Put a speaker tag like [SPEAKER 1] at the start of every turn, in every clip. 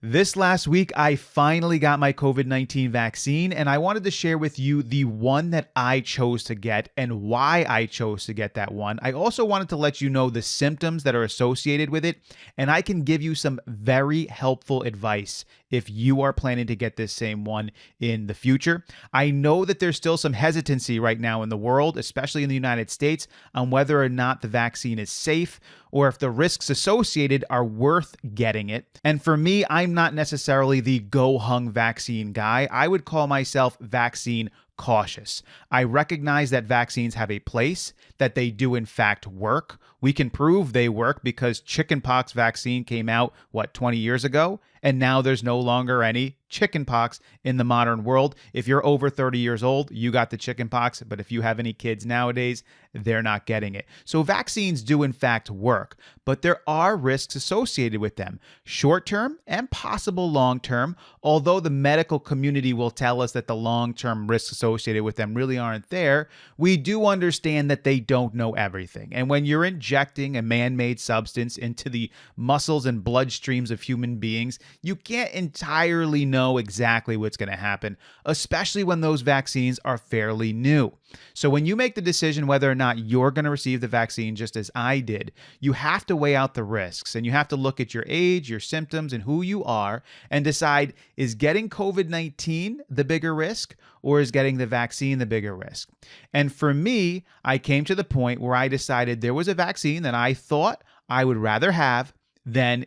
[SPEAKER 1] This last week, I finally got my COVID-19 vaccine, and I wanted to share with you the one that I chose to get and why I chose to get that one. I also wanted to let you know the symptoms that are associated with it, and I can give you some very helpful advice if you are planning to get this same one in the future. I know that there's still some hesitancy right now in the world, especially in the United States, on whether or not the vaccine is safe or if the risks associated are worth getting it. And for me, I'm not necessarily the go-hung vaccine guy. I would call myself vaccine cautious. I recognize that vaccines have a place, that they do in fact work. We can prove they work because chickenpox vaccine came out, 20 years ago? And now there's no longer any chickenpox in the modern world. If you're over 30 years old, you got the chickenpox, but if you have any kids nowadays, they're not getting it. So vaccines do in fact work, but there are risks associated with them, short-term and possible long-term, although the medical community will tell us that the long-term risks associated with them really aren't there. We do understand that they don't know everything. And when you're injecting a man-made substance into the muscles and bloodstreams of human beings, you can't entirely know exactly what's going to happen, especially when those vaccines are fairly new. So when you make the decision whether or not you're going to receive the vaccine, just as I did, you have to weigh out the risks and you have to look at your age, your symptoms, and who you are and decide, is getting COVID-19 the bigger risk or is getting the vaccine the bigger risk? And for me, I came to the point where I decided there was a vaccine that I thought I would rather have than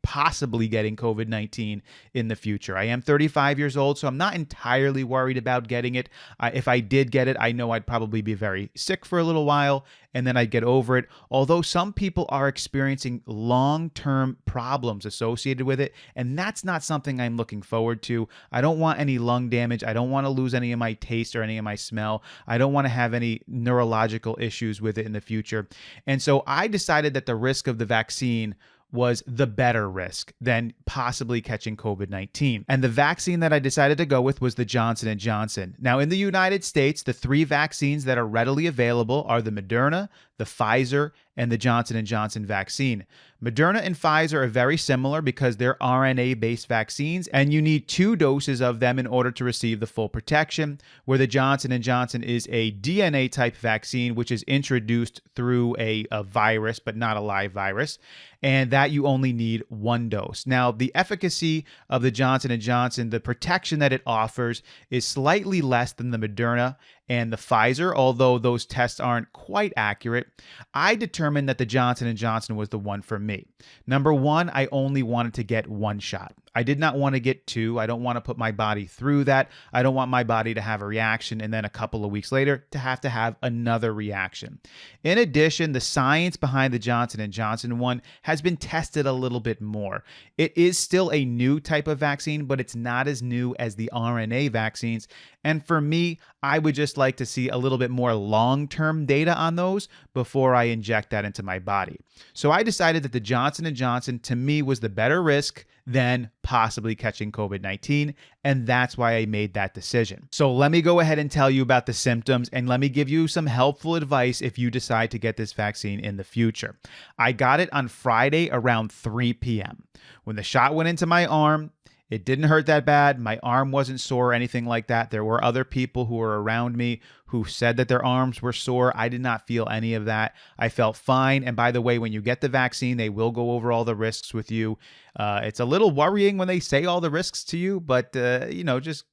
[SPEAKER 1] possibly getting COVID-19 in the future. I am 35 years old, so I'm not entirely worried about getting it. If I did get it, I know I'd probably be very sick for a little while, and then I'd get over it. Although some people are experiencing long-term problems associated with it, and that's not something I'm looking forward to. I don't want any lung damage. I don't want to lose any of my taste or any of my smell. I don't want to have any neurological issues with it in the future. And so I decided that the risk of the vaccine was the better risk than possibly catching COVID-19. And the vaccine that I decided to go with was the Johnson & Johnson. Now, in the United States, the three vaccines that are readily available are the Moderna, the Pfizer, and the Johnson & Johnson vaccine. Moderna and Pfizer are very similar because they're RNA-based vaccines, and you need 2 doses of them in order to receive the full protection, where the Johnson & Johnson is a DNA-type vaccine, which is introduced through a virus, but not a live virus, and that you only need 1 dose. Now, the efficacy of the Johnson & Johnson, the protection that it offers, is slightly less than the Moderna and the Pfizer, although those tests aren't quite accurate. I determined that the Johnson & Johnson was the one for me. Number one, I only wanted to get 1 shot. I did not want to get 2. I don't want to put my body through that. I don't want my body to have a reaction and then a couple of weeks later to have another reaction. In addition, the science behind the Johnson & Johnson one has been tested a little bit more. It is still a new type of vaccine, but it's not as new as the RNA vaccines. And for me, I would just like to see a little bit more long-term data on those before I inject that into my body. So I decided that the Johnson & Johnson to me was the better risk than possibly catching COVID-19, and that's why I made that decision. So let me go ahead and tell you about the symptoms, and let me give you some helpful advice if you decide to get this vaccine in the future. I got it on Friday around 3 p.m. When the shot went into my arm, it didn't hurt that bad. My arm wasn't sore or anything like that. There were other people who were around me who said that their arms were sore. I did not feel any of that. I felt fine. And by the way, when you get the vaccine, they will go over all the risks with you. It's a little worrying when they say all the risks to you, but just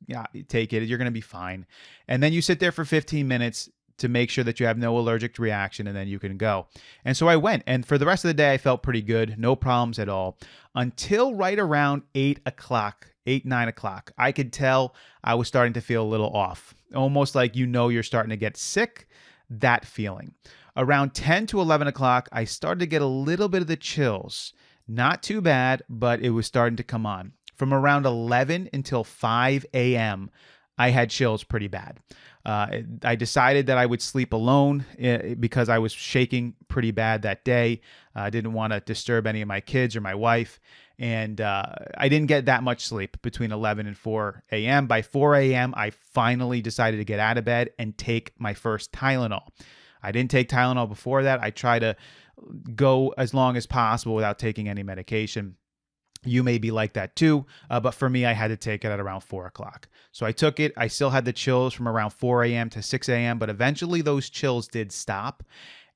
[SPEAKER 1] take it. You're going to be fine. And then you sit there for 15 minutes to make sure that you have no allergic reaction, and then you can go. And so I went, and for the rest of the day, I felt pretty good, no problems at all, until right around 9 o'clock. I could tell I was starting to feel a little off, almost like you're starting to get sick, that feeling. Around 10 to 11 o'clock, I started to get a little bit of the chills. Not too bad, but it was starting to come on. From around 11 until 5 a.m., I had chills pretty bad. I decided that I would sleep alone because I was shaking pretty bad that day. I didn't want to disturb any of my kids or my wife. And I didn't get that much sleep between 11 and 4 a.m. By 4 a.m., I finally decided to get out of bed and take my first Tylenol. I didn't take Tylenol before that. I try to go as long as possible without taking any medication. You may be like that too, but for me, I had to take it at around 4 o'clock. So I took it. I still had the chills from around 4 a.m. to 6 a.m., but eventually those chills did stop.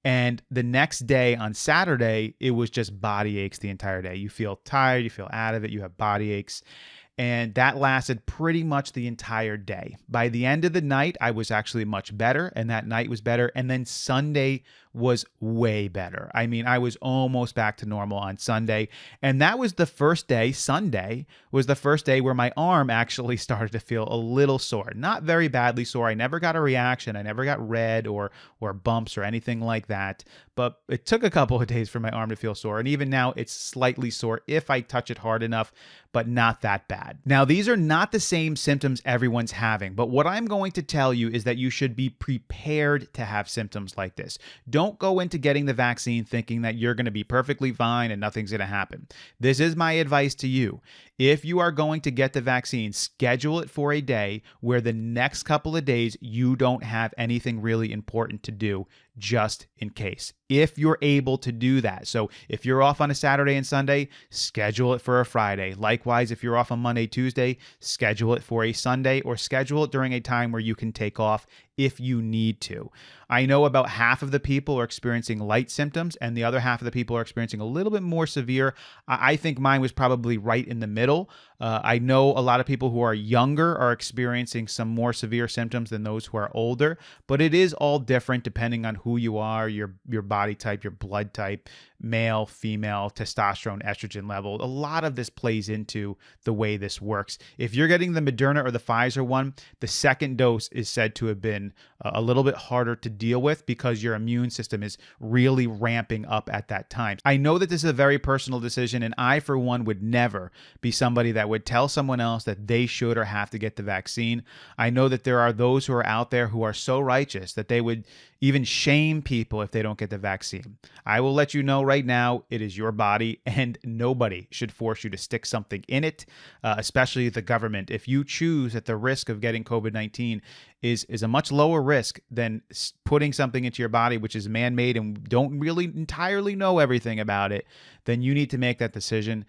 [SPEAKER 1] And the next day on Saturday, it was just body aches the entire day. You feel tired, you feel out of it, you have body aches. And that lasted pretty much the entire day. By the end of the night, I was actually much better, and that night was better. And then Sunday was way better. I mean, I was almost back to normal on Sunday. And that was the first day, Sunday was the first day where my arm actually started to feel a little sore. Not very badly sore. I never got a reaction. I never got red or bumps or anything like that. But it took a couple of days for my arm to feel sore. And even now, it's slightly sore if I touch it hard enough, but not that bad. Now, these are not the same symptoms everyone's having, but what I'm going to tell you is that you should be prepared to have symptoms like this. Don't go into getting the vaccine thinking that you're going to be perfectly fine and nothing's going to happen. This is my advice to you. If you are going to get the vaccine, schedule it for a day where the next couple of days you don't have anything really important to do, just in case, if you're able to do that. So if you're off on a Saturday and Sunday, schedule it for a Friday. Likewise, if you're off on Monday, Tuesday, schedule it for a Sunday, or schedule it during a time where you can take off if you need to. I know about half of the people are experiencing light symptoms and the other half of the people are experiencing a little bit more severe. I think mine was probably right in the middle. I know a lot of people who are younger are experiencing some more severe symptoms than those who are older, but it is all different depending on who you are, your body type, your blood type, male, female, testosterone, estrogen level. A lot of this plays into the way this works. If you're getting the Moderna or the Pfizer one, the second dose is said to have been a little bit harder to deal with because your immune system is really ramping up at that time. I know that this is a very personal decision, and I, for one, would never be somebody that would tell someone else that they should or have to get the vaccine. I know that there are those who are out there who are so righteous that they would even shame people if they don't get the vaccine. I will let you know right now, it is your body, and nobody should force you to stick something in it, especially the government. If you choose that the risk of getting COVID-19 is a much lower risk than putting something into your body, which is man-made and don't really entirely know everything about it, then you need to make that decision.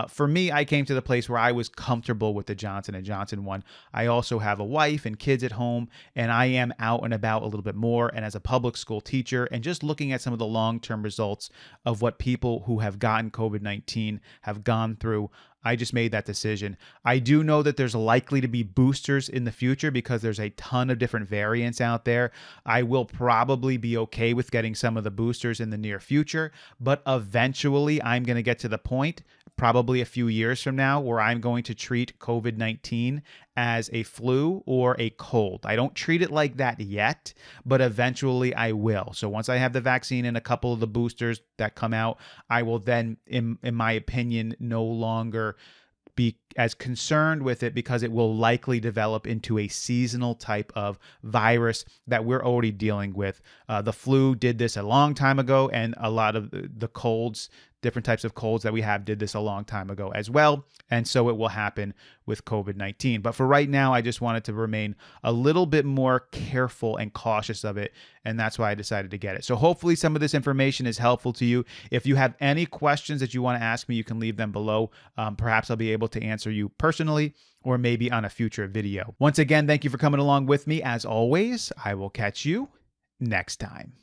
[SPEAKER 1] For me, I came to the place where I was comfortable with the Johnson & Johnson one. I also have a wife and kids at home, and I am out and about a little bit more. And as a public school teacher, and just looking at some of the long-term results of what people who have gotten COVID-19 have gone through, I just made that decision. I do know that there's likely to be boosters in the future because there's a ton of different variants out there. I will probably be okay with getting some of the boosters in the near future, but eventually I'm going to get to the point, probably a few years from now, where I'm going to treat COVID-19 as a flu or a cold. I don't treat it like that yet, but eventually I will. So once I have the vaccine and a couple of the boosters that come out, I will then, in my opinion, no longer be as concerned with it because it will likely develop into a seasonal type of virus that we're already dealing with. The flu did this a long time ago, and a lot of the colds, different types of colds that we have, did this a long time ago as well. And so it will happen with COVID-19. But for right now, I just wanted to remain a little bit more careful and cautious of it. And that's why I decided to get it. So hopefully some of this information is helpful to you. If you have any questions that you want to ask me, you can leave them below. Perhaps I'll be able to answer you personally, or maybe on a future video. Once again, thank you for coming along with me. As always, I will catch you next time.